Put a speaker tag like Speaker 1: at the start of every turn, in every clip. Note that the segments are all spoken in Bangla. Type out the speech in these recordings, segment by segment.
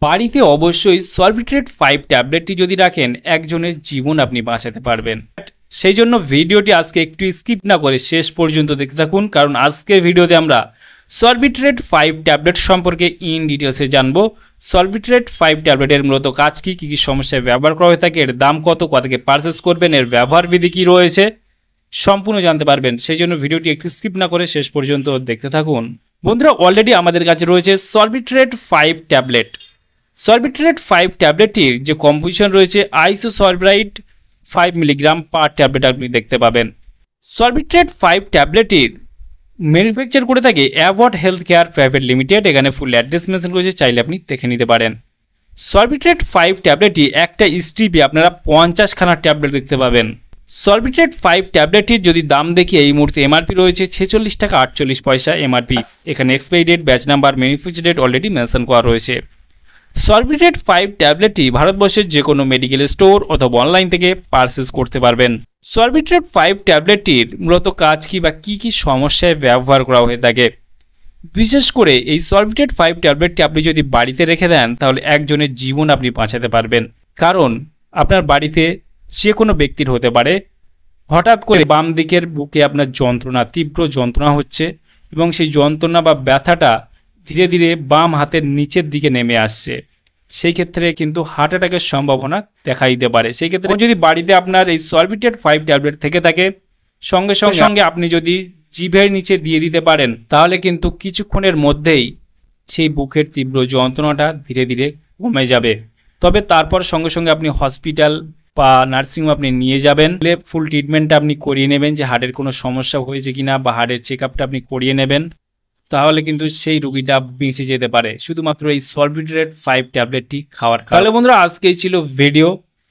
Speaker 1: বাড়িতে অবশ্যই সলবিট্রেট 5 ট্যাবলেটটি যদি রাখেন একজনের জীবন আপনি বাঁচাতে পারবেন। সেই জন্য ভিডিওটি আজকে একটু স্কিপ না করে শেষ পর্যন্ত দেখতে থাকুন, কারণ আজকের ভিডিওতে আমরা সলবিট্রেট 5 ট্যাবলেট সম্পর্কে ইন ডিটেলসে জানবো। সলবিট্রেট 5 ট্যাবলেটের মূলত কাজ কী কী সমস্যায় ব্যবহার করা হয়ে থাকে, এর দাম কত, থেকে পারচেস করবেন, এর ব্যবহার বিধি কী রয়েছে সম্পূর্ণ জানতে পারবেন। সেই জন্য ভিডিওটি একটু স্কিপ না করে শেষ পর্যন্ত দেখতে থাকুন। বন্ধুরা, অলরেডি আমাদের কাছে রয়েছে সলবিট্রেট 5 ট্যাবলেট। সলবিট্রেট 5 ট্যাবলেটটির যে কম্পোজিশন রয়েছে আইসোসলব্রাইট 5 মিলিগ্রাম পার ট্যাবলেট আপনি দেখতে পাবেন। সলবিট্রেট 5 ট্যাবলেটটির ম্যানুফ্যাকচার করে থাকে অ্যাভট হেলথ কেয়ার প্রাইভেট লিমিটেড। এখানে ফুল অ্যাড্রেস মেনশন রয়েছে, চাইলে আপনি দেখে নিতে পারেন। সলবিট্রেট 5 ট্যাবলেটটি একটা স্ট্রিপে আপনারা 50খানা ট্যাবলেট দেখতে পাবেন। সলবিট্রেট 5 ট্যাবলেটটির যদি দাম দেখি এই মুহূর্তে এমআরপি রয়েছে 46 টাকা 48 পয়সা এমআরপি। এখানে expiry date, batch number, manufacture date already mention করা রয়েছে। সলবিট্রেট 5 ট্যাবলেটটি ভারতবর্ষের যে কোনো মেডিকেল স্টোর অথবা অনলাইন থেকে পারচেস করতে পারবেন। সলবিট্রেট 5 ট্যাবলেটটির মূলত কাজ কী বা কী কী সমস্যায় ব্যবহার করা হয়ে থাকে, বিশেষ করে এই সলবিট্রেট 5 ট্যাবলেটটি আপনি যদি বাড়িতে রেখে দেন তাহলে একজনের জীবন আপনি বাঁচাতে পারবেন। কারণ আপনার বাড়িতে যে কোনো ব্যক্তির হতে পারে হঠাৎ করে বাম দিকের বুকে আপনার যন্ত্রণা, তীব্র যন্ত্রণা হচ্ছে এবং সেই যন্ত্রণা বা ব্যথাটা ধীরে ধীরে বাম হাতের নিচের দিকে নেমে আসছে। সেই ক্ষেত্রে কিন্তু হার্ট অ্যাটাকের সম্ভাবনা দেখা দিতে পারে। সেই ক্ষেত্রে যদি বাড়িতে আপনার এই সলবিট্রেট 5 ট্যাবলেট থেকে থাকে, সঙ্গে সঙ্গে আপনি যদি জিভের নিচে দিয়ে দিতে পারেন তাহলে কিন্তু কিছুক্ষণের মধ্যেই সেই বুকের তীব্র যন্ত্রণাটা ধীরে ধীরে কমে যাবে। তবে তারপর সঙ্গে সঙ্গে আপনি হসপিটাল বা নার্সিংহোম আপনি নিয়ে যাবেন, ফুল ট্রিটমেন্টটা আপনি করিয়ে নেবেন যে হার্টের কোনো সমস্যা হয়েছে কিনা বা হার্টের চেক আপটা আপনি করিয়ে নেবেন, তাহলে কিন্তু সেই রুগীটা বেঁচে যেতে পারে শুধুমাত্র এই সলবিট্রেট 5 ট্যাবলেটটি খাওয়ার কারণে। তাহলে বন্ধুরা, আজকেই ছিল ভিডিও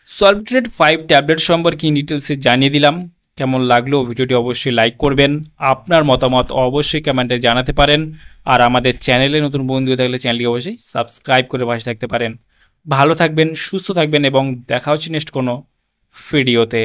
Speaker 1: সলবিট্রেট 5 ট্যাবলেট সম্পর্কে ডিটেলসে জানিয়ে দিলাম। কেমন লাগলো ভিডিওটি অবশ্যই লাইক করবেন, আপনার মতামত অবশ্যই কমেন্টে জানাতে পারেন। আর আমাদের চ্যানেলে নতুন বন্ধু থাকলে চ্যানেলটি অবশ্যই সাবস্ক্রাইব করে পাশে থাকতে পারেন। ভালো থাকবেন, সুস্থ থাকবেন এবং দেখা হচ্ছে নেক্সট কোনো ভিডিওতে।